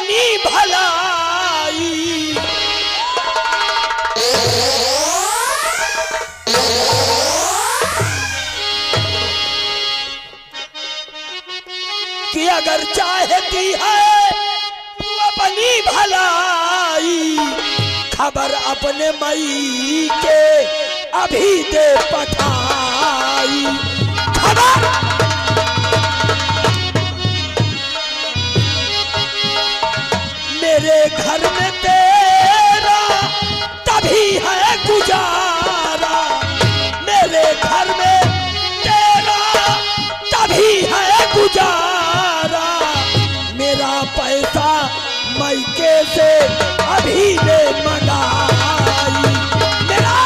बनी भलाई। कि अगर चाहती है वो बनी भलाई, खबर अपने मई के अभी दे पठाई। खबर मेरे घर में तेरा तभी है गुजारा, मेरे घर में तेरा तभी है गुजारा। मेरा पैसा मैके से अभी ले मंगाई। मेरा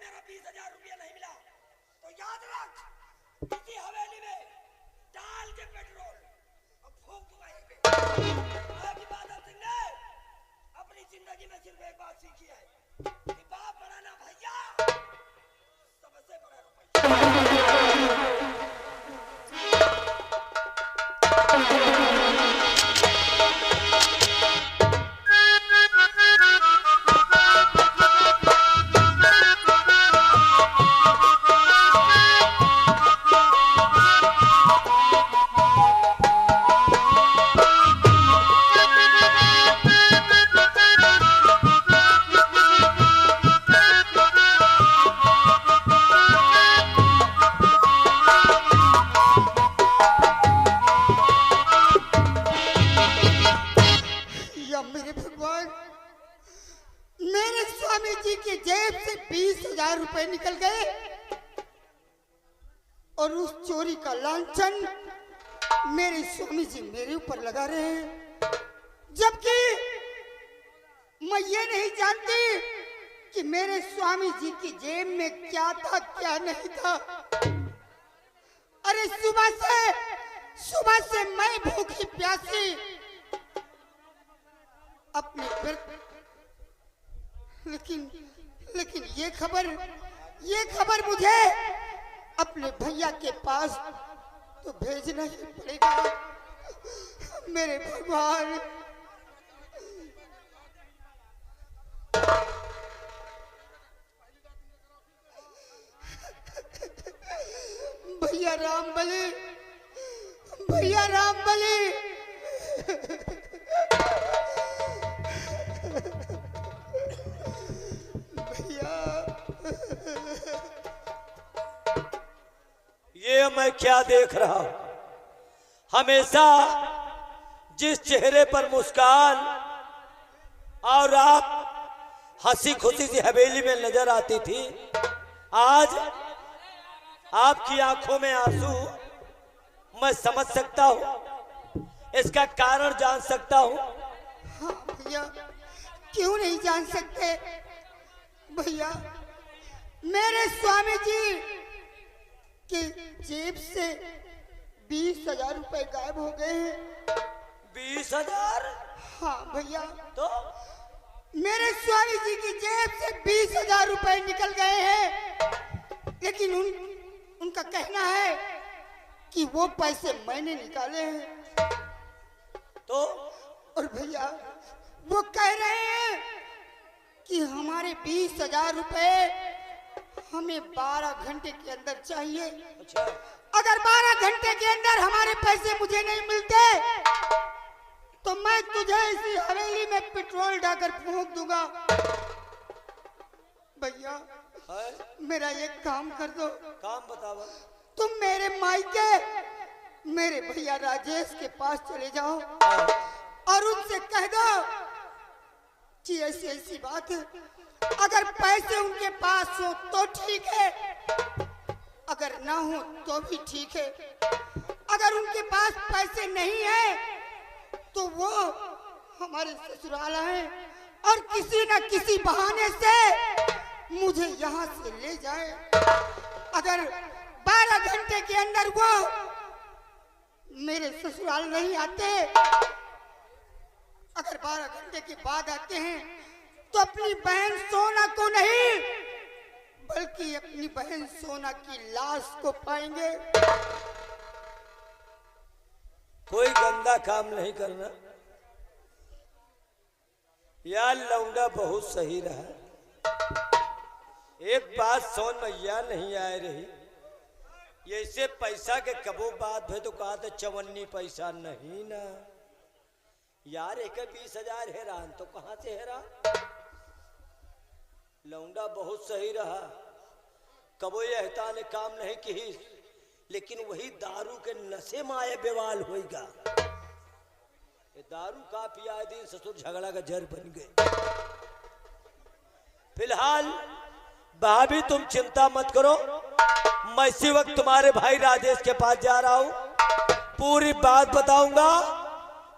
मेरा 20,000 रुपया नहीं मिला तो याद रख, इसी हवेली में डाल के पेट्रोल और फूंक दूंगा यहीं पे। आगे बादल सिंह ने अपनी जिंदगी में सिर्फ एक बात सीखी है कि बाप बनाना भैया सबसे बड़ा रुपया। रुपए निकल गए और उस चोरी का लांछन मेरे स्वामी जी मेरे ऊपर लगा रहे हैं, जबकि मैं ये नहीं जानती कि मेरे स्वामी जी की जेब में क्या था क्या नहीं था। अरे सुबह से मैं भूखी प्यासी अपने लेकिन ये खबर मुझे अपने भैया के पास तो भेजना ही पड़ेगा। मेरे भगवान, भैया राम बली, भैया राम बली। ये मैं क्या देख रहा हूं? हमेशा जिस चेहरे पर मुस्कान और आप हंसी खुशी सी हवेली में नजर आती थी, आज आपकी आंखों में आंसू मैं समझ सकता हूं, इसका कारण जान सकता हूं। हाँ भैया, क्यों नहीं जान सकते भैया। मेरे स्वामी जी की जेब से 20,000 रुपए गायब हो गए हैं। 20,000? हाँ भैया, तो मेरे स्वामी जी की जेब से 20,000 रुपए निकल गए हैं, लेकिन उनका कहना है कि वो पैसे मैंने निकाले हैं। तो और भैया वो कह रहे हैं कि हमारे 20,000 रुपए हमें 12 घंटे के अंदर चाहिए। अच्छा। अगर 12 घंटे के अंदर हमारे पैसे मुझे नहीं मिलते तो मैं तुझे इसी हवेली में पेट्रोल डालकर फूंक दूंगा। भैया मेरा एक काम कर दो। काम बताओ। तुम मेरे मायके मेरे भैया राजेश के पास चले जाओ और उनसे कह दो कि ऐसी बात है, अगर पैसे उनके पास हो तो ठीक है, अगर ना हो तो भी ठीक है। अगर उनके पास पैसे नहीं है तो वो हमारे ससुराल आए और किसी न किसी बहाने से मुझे यहाँ से ले जाए। अगर 12 घंटे के अंदर वो मेरे ससुराल नहीं आते, अगर 12 घंटे के बाद आते हैं तो अपनी बहन सोना को नहीं बल्कि अपनी बहन सोना की लाश को पाएंगे। कोई गंदा काम नहीं करना। यार लौंडा बहुत सही रहा। एक बात समझ में या नहीं आ रही, ऐसे पैसा के कबो बात है तो कहा था 54 पैसा नहीं ना यार, एक 20,000 हैरान तो कहाँ से हैरान। लौंडा बहुत सही रहा, कबो ये एहता ने काम नहीं की, लेकिन वही दारू के नशे में आए बेवाल होएगा। ये दारू का पिया दिन ससुर झगड़ा का जर बन गए। फिलहाल भाभी तुम चिंता मत करो, मैं इसी वक्त तुम्हारे भाई राजेश के पास जा रहा हूं, पूरी बात बताऊंगा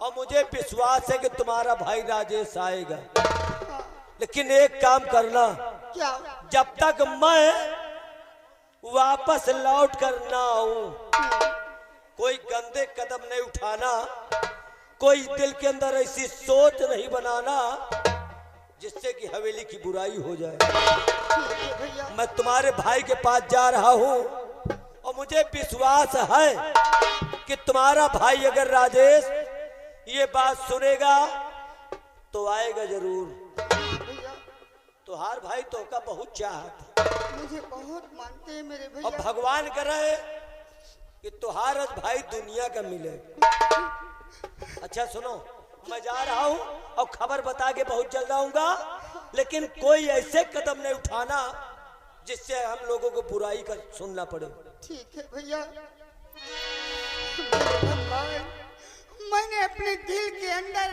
और मुझे विश्वास है कि तुम्हारा भाई राजेश आएगा। लेकिन एक काम करना, क्या? जब तक मैं वापस लौट कर ना आऊं कोई गंदे कदम नहीं उठाना, कोई दिल के अंदर ऐसी सोच नहीं बनाना जिससे कि हवेली की बुराई हो जाए। मैं तुम्हारे भाई के पास जा रहा हूं और मुझे विश्वास है कि तुम्हारा भाई अगर राजेश ये बात सुनेगा तो आएगा जरूर। तुहार भाई तो का बहुत चाहत, मुझे बहुत मानते हैं मेरे भैया। और भगवान करे कि तुहार भाई दुनिया का मिले। अच्छा सुनो, मैं जा रहा हूं और खबर बता के बहुत जल्द आऊंगा, लेकिन कोई ऐसे कदम नहीं उठाना जिससे हम लोगों को बुराई का सुनना पड़े। ठीक है भैया। मैंने अपने दिल के अंदर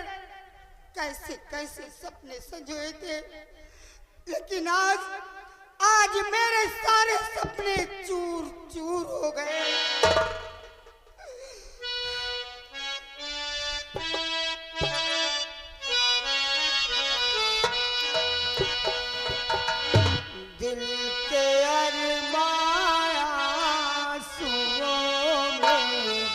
कैसे कैसे सपने संजोए थे, लेकिन आज मेरे सारे सपने चूर चूर हो गए। दिल के अरमान आंसुओं में बह गए,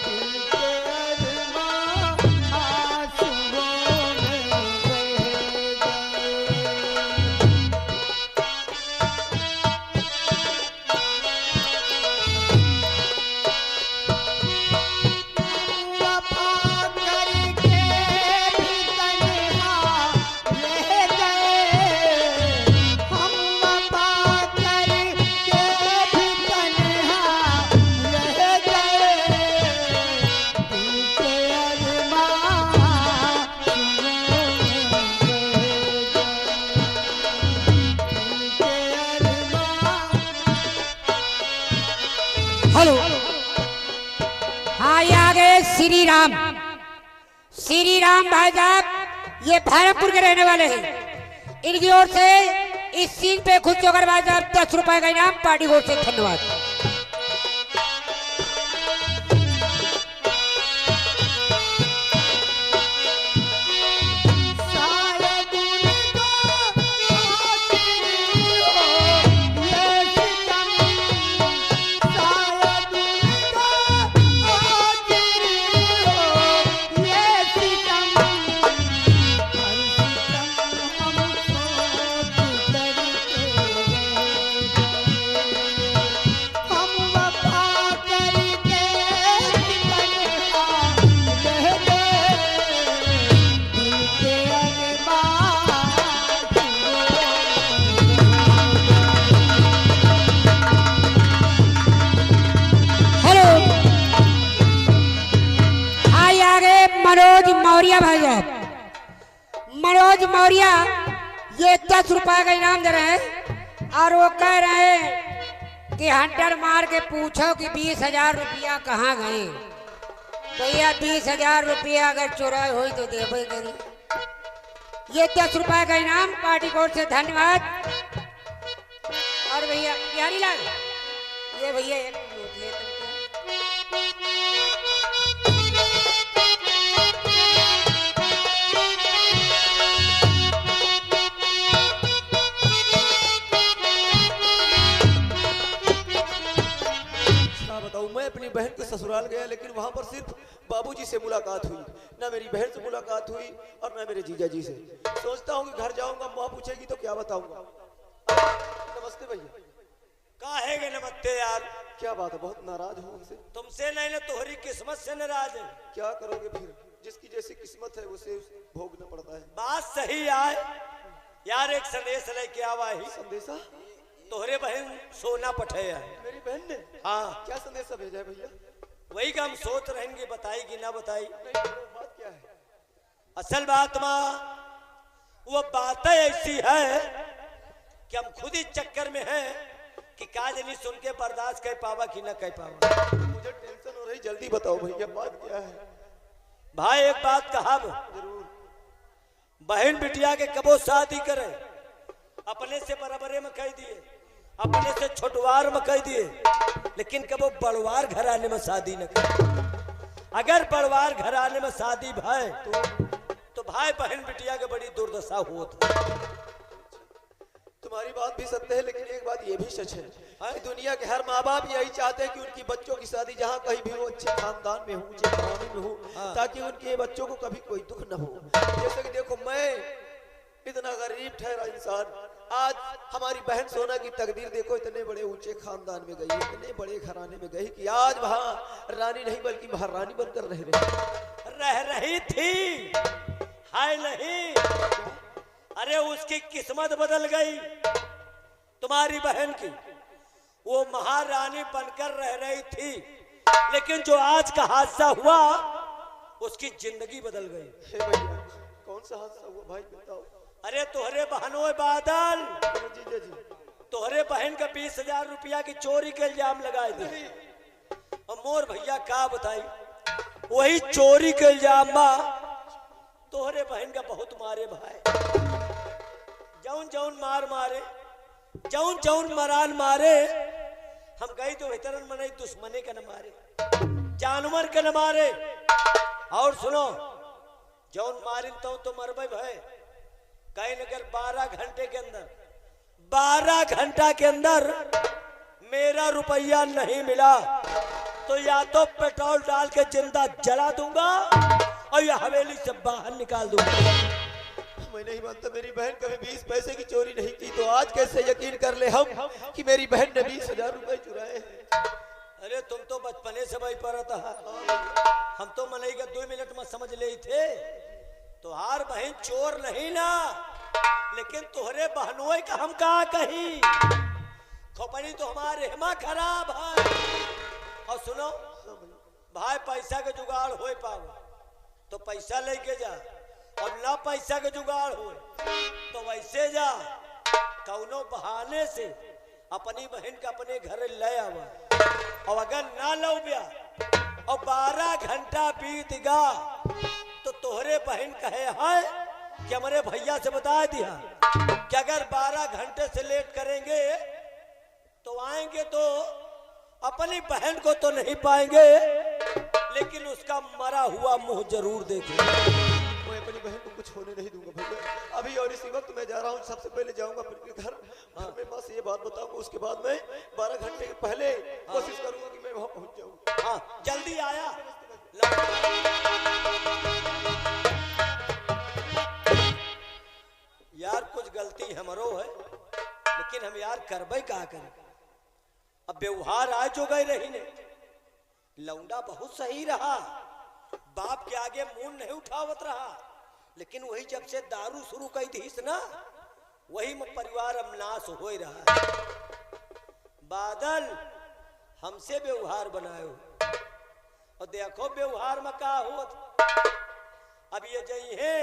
दिल के अरमान आंसुओं में बह गए। वफा करके भी तन्हा रह गए, हम वफा करके भी तन्हा रह गए, दिल के अरमान आंसुओं में बह गए, दिल के अरमान। हेलो, हाँ ये आ गए श्री राम। श्री राम भाई साहब ये भरतपुर के रहने वाले हैं। इनकी ओर से इस सीन पे खुश होकर भाई साहब 10 रुपए का इनाम पार्टी की ओर से धन्यवाद। शायद उनको आखिरी हो ये सितम, शायद उनको आखिरी हो ये सितम, हर सितम हमको गुजर के रह गए, हम वफा करके भी तन्हा रह गए, दिल के अरमान हेलो, हाँ ये आ गए मनोज मौर्य भाई साहब। मनोज मौर्य ये 10 रुपए का इनाम दे रहे हैं और वो कह रहे हैं कि हंटर मार के पूछो कि 20,000 रुपया कहाँ गए। भैया 20,000 रुपया अगर चुराए हुई तो देवे करी। ये 10 रुपए का इनाम पार्टी कोर्ट से धन्यवाद। और भैया बिहारी लाल ये भैया एक नोट ले तुमको। ससुराल गया, लेकिन वहां पर सिर्फ बाबूजी से मुलाकात हुई, ना मेरी बहन से मुलाकात हुई और ना मेरे जीजा जी से। सोचता हूँ कि घर जाऊंगा, माँ पूछेगी तो क्या बताऊंगा। नमस्ते भैया। काहे के नमस्ते यार, क्या बात है, बहुत नाराज हूँ उनसे। तुमसे नहीं ना तुम्हारी किस्मत से नाराज है। क्या करोगे फिर, जिसकी जैसी किस्मत है उसे भोगना पड़ता है। बात सही है यार, एक संदेश लेके आवा ही। संदेशा? तोहरे बहन सोना पठे है। मेरी बहन ने? हाँ। क्या संदेशा भेजा है भैया? वही का हम सोच रहेंगे, बताई कि ना बताई। बात क्या है? असल बात माँ वो बात ऐसी है कि हम खुद ही चक्कर में हैं कि काज नहीं सुन के बर्दाश्त कर पावा कि ना कर पावा। मुझे टेंशन हो रही, जल्दी बताओ भैया बात क्या है। भाई एक बात कहा, जरूर। बहन बिटिया के कबो शादी करे, अपने से बराबरे में कह दिए, अपने से छोटवार में कह दिए, लेकिन कबो बड़वार घराने में शादी न करे। अगर बड़वार घराने में शादी भाई तो भाई बहन बिटिया के बड़ी दुर्दशा होत। तुम्हारी बात भी सत्य है, लेकिन एक बात ये भी सच है कि दुनिया के हर माँ बाप यही चाहते हैं कि उनकी बच्चों की शादी जहाँ कहीं भी हो, अच्छे खानदान में हो, अच्छे घराने में हो, ताकि उनके बच्चों को कभी कोई दुख न हो। जैसे कि देखो, मैं इतना गरीब ठहरा इंसान, आज हमारी बहन सोना की तकदीर देखो, इतने बड़े ऊंचे खानदान में गई, इतने बड़े घराने में गई कि आज वहाँ रानी नहीं बल्कि महारानी बनकर रह रही थी। हाय नहीं, अरे उसकी किस्मत बदल गई तुम्हारी बहन की। वो महारानी बनकर रह रही थी, लेकिन जो आज का हादसा हुआ उसकी जिंदगी बदल गई। भैया कौन सा हादसा हुआ भाई, बताओ। अरे तोहरे बहनों बादल, जीजा जी, तोहरे बहन का 20,000 रुपया की चोरी के इल्जाम लगाए थे। और मोर भैया का बताई, वही चोरी के इल्जाम तोहरे बहन का बहुत मारे भाई। जौन जौन मार मारे, जौन जौन मरान मारे, हम गई तो बेहतरन मने दुश्मने का न मारे, जानवर का न मारे। और सुनो, जौन मारिन तो मरबे भाई। कहीं अगर 12 घंटे के अंदर, 12 घंटा के अंदर मेरा रुपया नहीं मिला तो या तो पेट्रोल डाल के जिंदा जला दूंगा और या हवेली से बाहर निकाल दूंगा। मैं नहीं मानता मेरी बहन कभी 20 पैसे की चोरी नहीं की, तो आज कैसे यकीन कर ले हम कि मेरी बहन ने 20,000 रुपए चुराए हैं। अरे तुम तो बचपने से वही पर था, हम तो मनई का 2 मिनट में समझ ले थे। तुहार बहन चोर नहीं ना, लेकिन तोहरे बहनों का हम कहा कहीं खोपड़ी तो हमारे हिमा खराब है। और सुनो भाई, पैसा के जुगाड़ हो पाओ तो पैसा लेके जा, और ना पैसा के जुगाड़ हो तो वैसे जा, कौनो बहाने से अपनी बहन का अपने घर ले आवा। और अगर ना लो बिया और 12 घंटा बीत गा तो तोहरे बहन कहे है कि हमारे भैया से बता दिया कि अगर 12 घंटे से लेट करेंगे तो आएंगे तो अपनी बहन को तो नहीं पाएंगे, लेकिन उसका मरा हुआ मुंह जरूर देखेंगे। मैं अपनी बहन को कुछ होने नहीं दूंगा भैया। अभी और इसी वक्त मैं जा रहा हूँ, सबसे पहले जाऊंगा अपने घर में, बस ये बात बताऊंगा। उसके बाद मैं 12 घंटे के पहले कोशिश करूंगा कि मैं वहां पहुंच जाऊं। हाँ जल्दी आया। यार कुछ गलती हमरो है, लेकिन हम यार करबे का करें। अब व्यवहार आज जो गए रही ने, लौंडा बहुत सही रहा, बाप के आगे मुंह नहीं उठावत रहा, लेकिन वही जब से दारू शुरू कई थी ना, वही में परिवार अब नाश हो रहा है। बादल हमसे व्यवहार बनायो और देखो व्यवहार में का होत। अब ये जइहे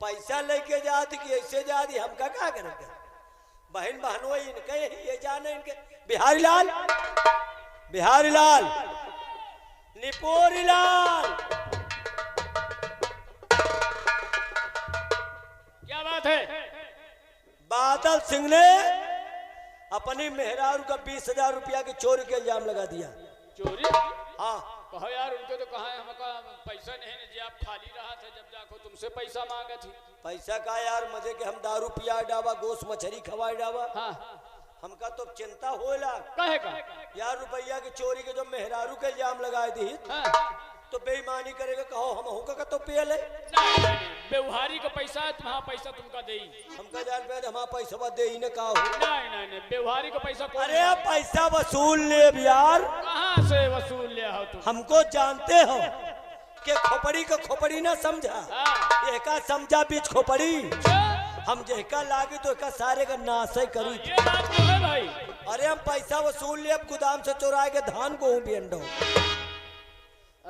पैसा लेके जाती कि ऐसे जाती, हम का करेंगे। बहन बहनों इनके ये जाने, इनके बिहारी लाल, बिहारी लाल, निपोरी लाल, क्या बात है? बादल सिंह ने अपनी मेहरारू का 20,000 रुपया की चोरी के इल्जाम लगा दिया। चोरी? हाँ कहो यार, उनके तो कहा है हमका पैसा नहीं है, आप खाली रहा था जब जाको तुमसे पैसा मांगा थी। पैसा का यार, मजे के हम दारू पिया डावा, गोश्त मछली खवाए डावा। हाँ हमका तो चिंता होला कहे का यार रुपया की चोरी के जो मेहरारू के इल्जाम लगाए दी हाँ। तो बेईमानी करेगा कहो हम होगा तो पे ले नहीं, व्यवहारी का पैसा है तुम्हारा पैसा तुमका दे। हमका जान पे हमारा पैसा दे ही न का हो नहीं व्यवहारी का पैसा कौन अरे अब पैसा वसूल ले यार कहाँ से वसूल ले हो तुम? हमको जानते हो कि खोपड़ी को खोपड़ी ना समझा हाँ। एका समझा बीच खोपड़ी अच्छा, हम जेका लागे तो एका सारे का नाश करी ये बात तो है भाई। अरे हम पैसा वसूल ले अब गोदाम से चुरा के धान गेहूं भी अंडो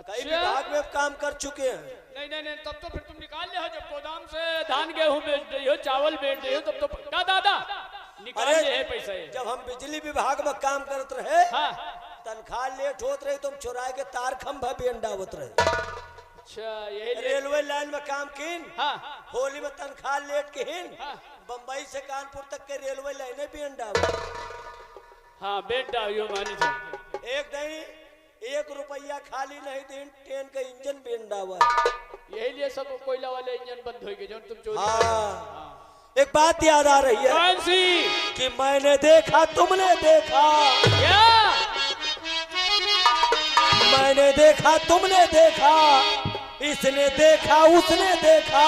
कई विभाग में काम कर चुके हैं। नहीं तब तो फिर तुम निकाल ले हो जब गोदाम से धान गेहूं बेच रही हो चावल बेच रही हो तब तो का दादा निकाल ले है पैसा ये। जब हम बिजली विभाग में काम करते रहे हाँ। तनख्वाह लेट होत रहे तुम चुराए के तार खंभा भी अंडावत रहे। अच्छा यही रेलवे लाइन में काम किन हाँ। होली में तनख्वाह लेट के हिन हाँ। बम्बई से कानपुर तक के रेलवे लाइनें भी अंडावत। हाँ बेटा यो मानी थे एक नहीं 1 रुपया खाली नहीं दिन ट्रेन का इंजन भी अंडावा। यही लिए सब कोयला वाले इंजन बंद हो गए जो तुम चोरी हाँ। एक बात याद आ रही है कौन सी? कि मैंने देखा तुमने देखा क्या? मैंने देखा तुमने देखा इसने देखा उसने देखा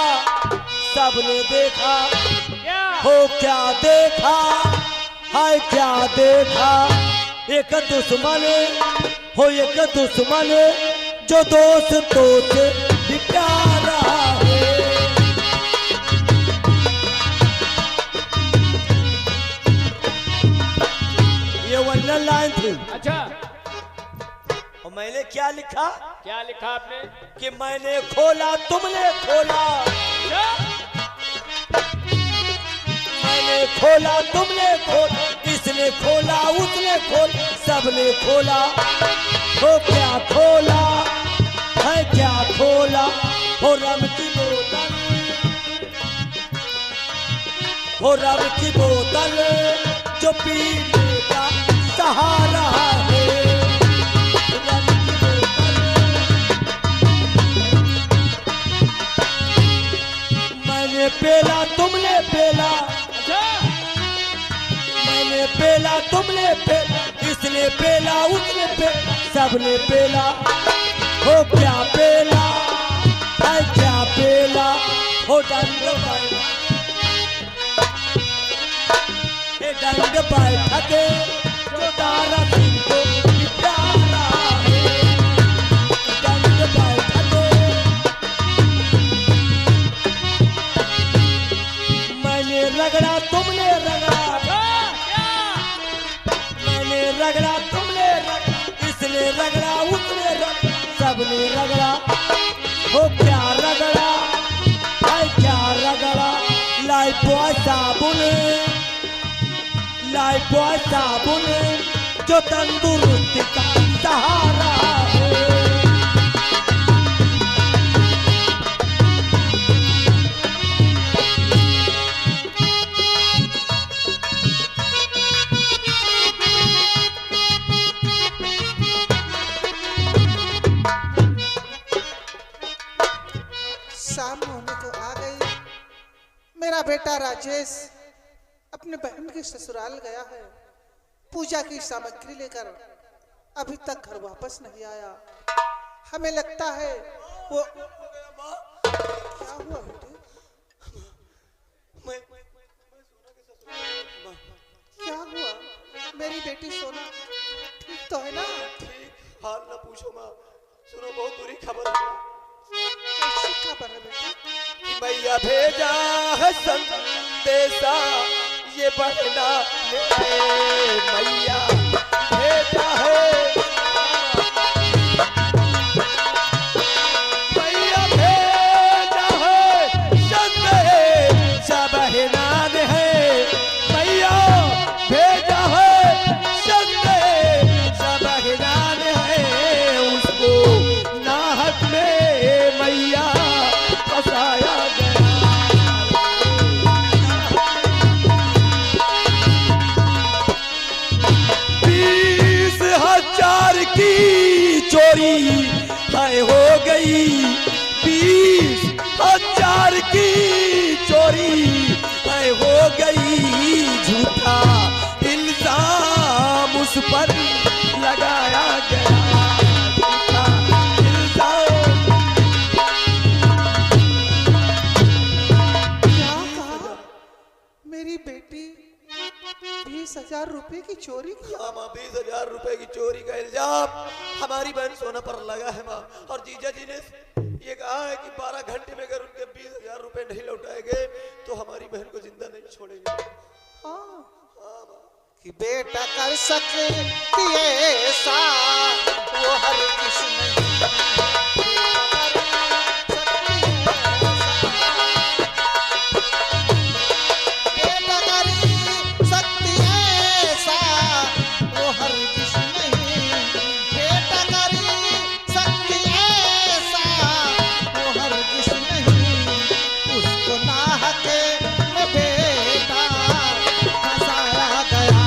सबने देखा क्या? हो क्या देखा हाय क्या देखा एक दुश्मन हो एक दुश्मन जो दोस्तों से भी प्यारा है। ये वन लाइन थी। अच्छा और मैंने क्या लिखा क्या लिखा आपने? कि मैंने खोला तुमने खोला क्या? मैंने खोला तुमने खोला इसने खोला उसने खोला सबने खोला हो क्या खोला है क्या खोला हो रब की बोतल हो रब की बोतल जो पीने का सहारा है रब की बोतल मैंने पेला तुमने पेला अच्छा मैंने पेला तुमने पेला इसने पेला उसने पेला सबने पेला हो क्या पेला है क्या पेला हो डंग बैठक जो तारा सिंह को प्यारा है डंग बैठक मैंने रगड़ा तुमने रगड़ा मैंने रगड़ा तुमने रगड़ा इसने रगड़ा उसने रगड़ा सबने रगड़ा हो क्या रगड़ा है क्या रगड़ा लाइफ बॉय साबुन जो तंदुरुस्ती का सहारा है। शाम होने को आ गई। मेरा बेटा राजेश अपने बहन के ससुराल गया है पूजा की सामग्री लेकर अभी तक घर वापस नहीं आया। हमें लगता है वो क्या हुआ बेटे? क्या हुआ मेरी बेटी सोना ठीक तो है ना? हाल ना पूछो माँ सुनो बहुत बुरी खबर है कैसी खबर है बेटा? मैया भेजा है संदेशा ये बहना ले आए मैया भेजा है मैया भेजा है संदेशा बहना ने है मैया भेजा है संदेशा बहना ने है उसको नाहक में मैया फसाया गया। 20,000 की चोरी है हो गई 20,000 की चोरी है हो गई झूठा इल्जाम रुपए की चोरी किया? हाँ माँ, 20,000 रुपए की चोरी का इल्जाम हमारी बहन सोना पर लगा है माँ। और जीजा जी ने ये कहा है कि 12 घंटे में अगर उनके 20,000 रुपए नहीं लौटाए गए तो हमारी बहन को जिंदा नहीं छोड़ेंगे। हाँ कि बेटा कर सकती है ऐसा वो हर किसी नहीं। बेटा कर सकती है ऐसा वो हर किसी नहीं। बेटा कर सकती है ऐसा वो हर किसी नहीं। उसको नाहक में बेटा फंसाया गया।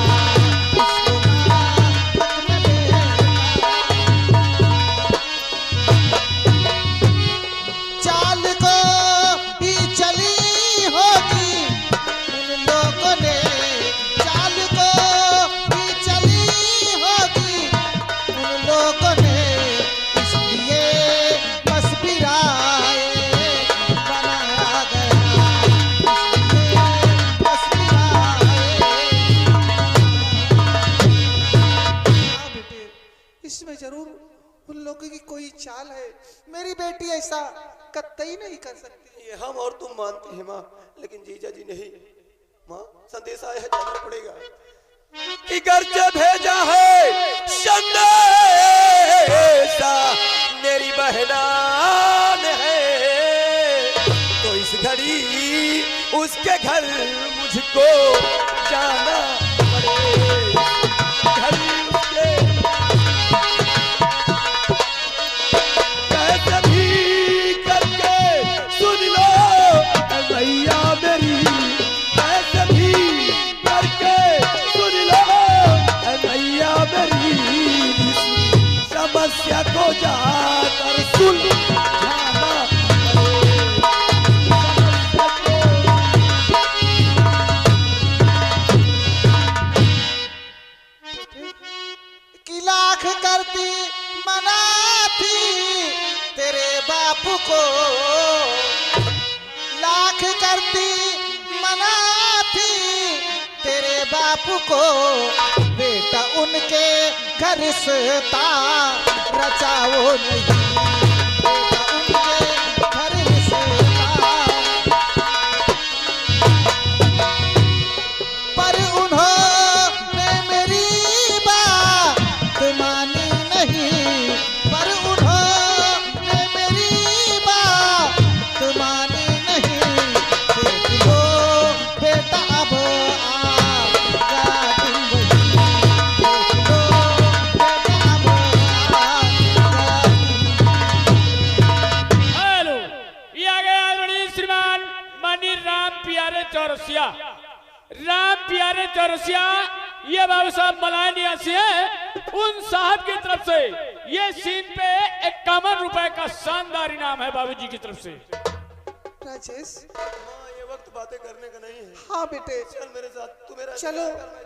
चाल को ही चली होगी उन लोगों ने। चाल को ही चली होगी उन लोगों ने। इसलिए मस्बिराए बनाया गया। इसलिए मस्बिराए। हाँ बेटे, इसमें जरूर उन लोगों की कोई चाल है। मेरी बेटी ऐसा कतई नहीं कर सकती। ये हम और तुम मानते हैं माँ, लेकिन जीजा जी नहीं। माँ, संदेश आया है, जाना पड़ेगा। कि घर से भेजा है संदेशा मेरी बहनान है, तो इस घड़ी उसके घर मुझको जाना पड़ेगा। घड़ी उसके कैसे भी करके सुन लो भैया मेरी, कैसे भी करके सुन लो भैया मेरी, समस्या को जाकर सुलझाना कि लाख करती मना थी तेरे बापू को। लाख करती मना थी तेरे बापू को। बेटा उनके घर रिश्ता रचाओ नहीं। बेटा उनके घर रिश्ता। पर उन्होंने मेरी बात मानी नहीं। पर उन्होंने मेरी बात मानी नहीं। देख लो बेटा अब आएगा दिन वही। देख लो बेटा अब आएगा दिन। हेलो, ये आ गए आदरणीय श्रीमान माननीय राम प्यारे चौरसिया। राम प्यारे चौरसिया ये बाबू साहब मलाय निवासी है। उन साहब की तरफ से ये सीन पे 51 रुपए का शानदार इनाम है बाबूजी की तरफ से। राजेश, माँ, ये वक्त बातें करने का नहीं है। हाँ बेटे, चल मेरे साथ, तू मेरा चलो।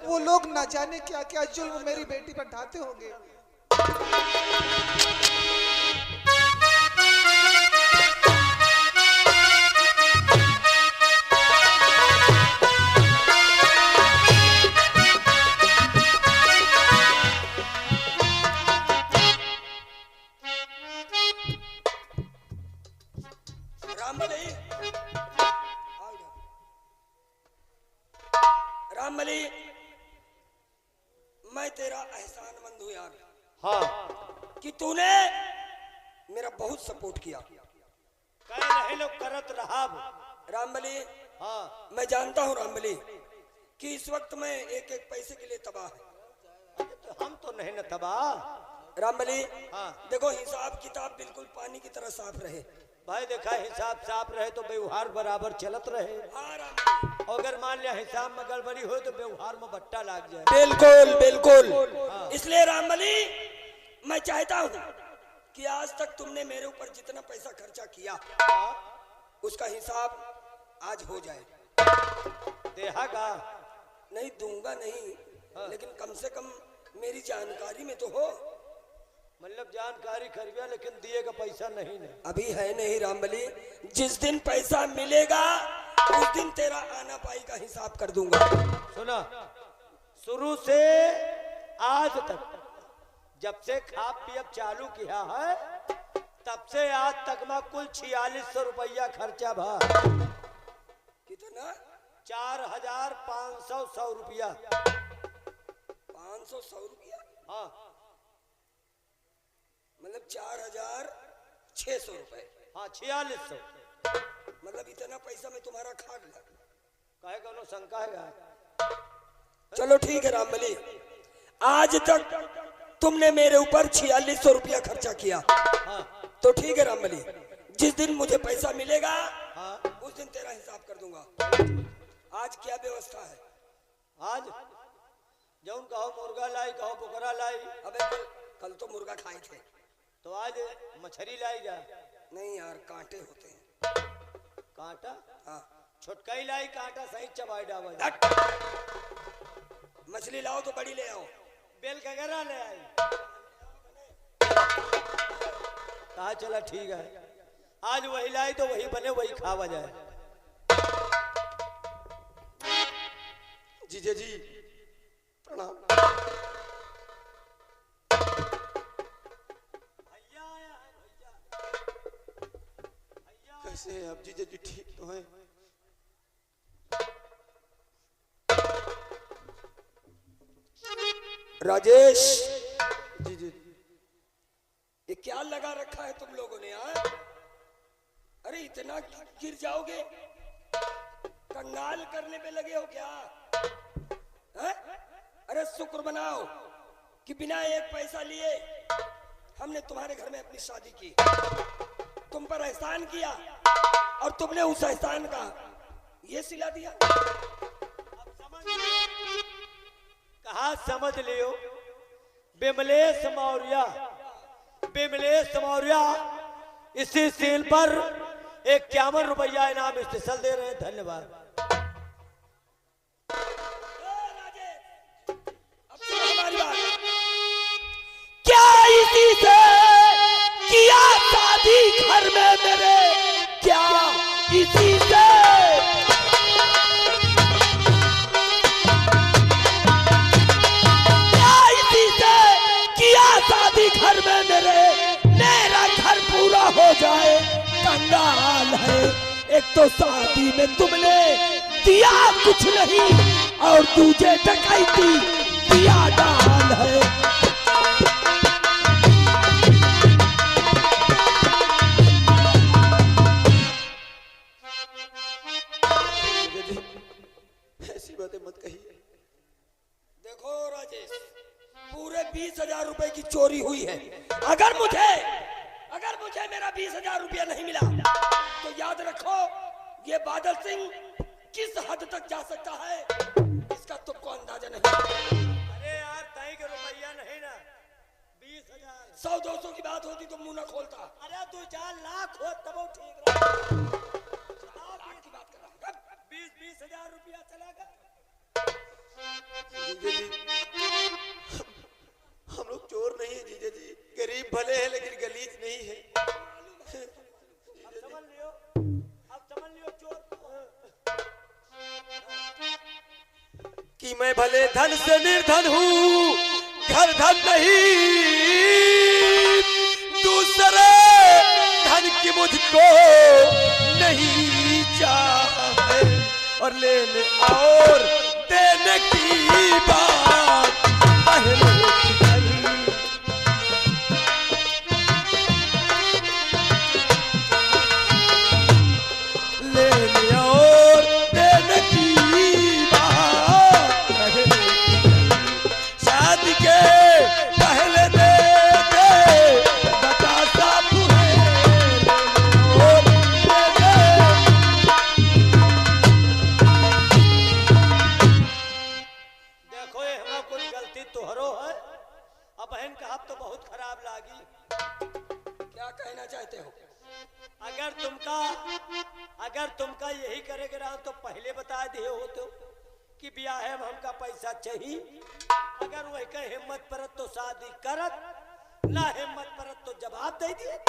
वो लोग ना जाने क्या क्या जुल्म मेरी बेटी पर ढाते होंगे। रामबली, रामबली, मैं तेरा एहसानमंद हूँ यार। हाँ कि तूने मेरा बहुत सपोर्ट किया। कह रहे लोग करत रहा। रामबली, हाँ मैं जानता हूँ रामबली कि इस वक्त मैं एक एक पैसे के लिए तबाह है। हम तो नहीं न तबाह। रामबली, हाँ। देखो हिसाब किताब बिल्कुल पानी की तरह साफ रहे। भाई देखा, हिसाब साफ रहे तो व्यवहार बराबर चलत रहे। हाँ रामबली, अगर मान लिया हिसाब में गड़बड़ी हो तो व्यवहार में बट्टा लग जाए। बिल्कुल बिल्कुल। इसलिए रामबली, मैं चाहता हूँ कि आज तक तुमने मेरे ऊपर जितना पैसा खर्चा किया उसका हिसाब आज हो जाए। देहा का नहीं दूंगा नहीं, लेकिन कम से कम मेरी जानकारी में तो हो। मतलब जानकारी खरीदा लेकिन दिए का पैसा नहीं है। अभी है नहीं रामबली, जिस दिन पैसा मिलेगा उस दिन तेरा आना पाई का हिसाब कर दूंगा। सुना, शुरू से आज तक जब से खा पियब चालू किया है तब से आज तक में कुल 4600 रुपया खर्चा भा। कितना? 4500 रुपया। 500 रुपया? हाँ, मतलब 4600 रुपए। हाँ 4600। मतलब इतना पैसा में तुम्हारा खा गया। कहे कौनो शंका है? चलो ठीक है रामबली, आज तक तुमने मेरे ऊपर 4600 रुपया खर्चा किया। हाँ, तो ठीक है रामबली, जिस दिन मुझे पैसा मिलेगा हाँ। उस दिन तेरा हिसाब कर दूंगा। आज क्या व्यवस्था है? आज जौन कहो मुर्गा लाई, कहो बकरा लाई। अबे कल तो मुर्गा खाए थे। तो आज मछली लाई जा। नहीं यार, कांटे होते हैं। कांटा? हाँ। छुटका ही लाई, कांटा सही चबाई डावा। मछली लाओ तो बड़ी ले आओ। बेल कगरा ले आई। कहा चला ठीक है, आज वही लाई तो वही बने वही खावा जाए। जीजा जी प्रणाम। भैया आया है, भैया। कैसे हैं आप जीजा जी? ठीक तो हैं? राजेश, जी जी। ये क्या लगा रखा है तुम लोगों ने यार? अरे इतना गिर जाओगे, कंगाल करने पे लगे हो क्या? है? अरे शुक्र मनाओ कि बिना एक पैसा लिए हमने तुम्हारे घर में अपनी शादी की, तुम पर एहसान किया और तुमने उस एहसान का ये सिला दिया। कहा समझ लियो, बिमलेश मौर्य, बिमलेश मौर्य इसी सील पर 51 रुपया इनाम स्पेशल दे रहे हैं। धन्यवाद। अब सुनो हमारी बात। क्या इसी से किया शादी घर में मेरे? क्या इसी से? शादी घर में मेरा घर पूरा हो जाए। कंगाल है, एक तो शादी में तुमने दिया कुछ नहीं और दूजे डकैती दिया डाल है। ऐसी बातें मत कहिए। देखो राजेश, पूरे 20,000 रुपए की चोरी हुई है। अगर मुझे मेरा 20,000 रुपया नहीं मिला तो याद रखो ये बादल सिंह किस हद तक जा सकता है इसका तुमको अंदाजा नहीं। अरे यार तय के रुपया नहीं ना, 20,000 100-200 की बात होती तो मुंह न खोलता। अरे 2-4 लाख हो तब ठीक रहा। लाख की बात कर रहा हूं। 20,000 रुपया चलेगा। जीजा जी हम लोग चोर नहीं है जीजा जी, गरीब भले हैं लेकिन गलीज नहीं है। अब समझ लियो चोर कि मैं भले धन से निर्धन हूँ, घर धन नहीं, दूसरे धन की मुझको नहीं चाहे और लेने और देने की बात पहले लेने और देने की बात पहले शादी के पहले दे दे बता साफ है और देखो ये हमारा कुछ गलती तोहरो है। अब बहन का तो बहुत खराब लागी। क्या कहना चाहते हो? अगर तुमका यही करेगे रहा तो पहले बता दिए होते कि ब्याह है हमका पैसा चाहिए। अगर वही का हिम्मत परत तो शादी करत, ना हिम्मत परत तो जवाब दे दिए।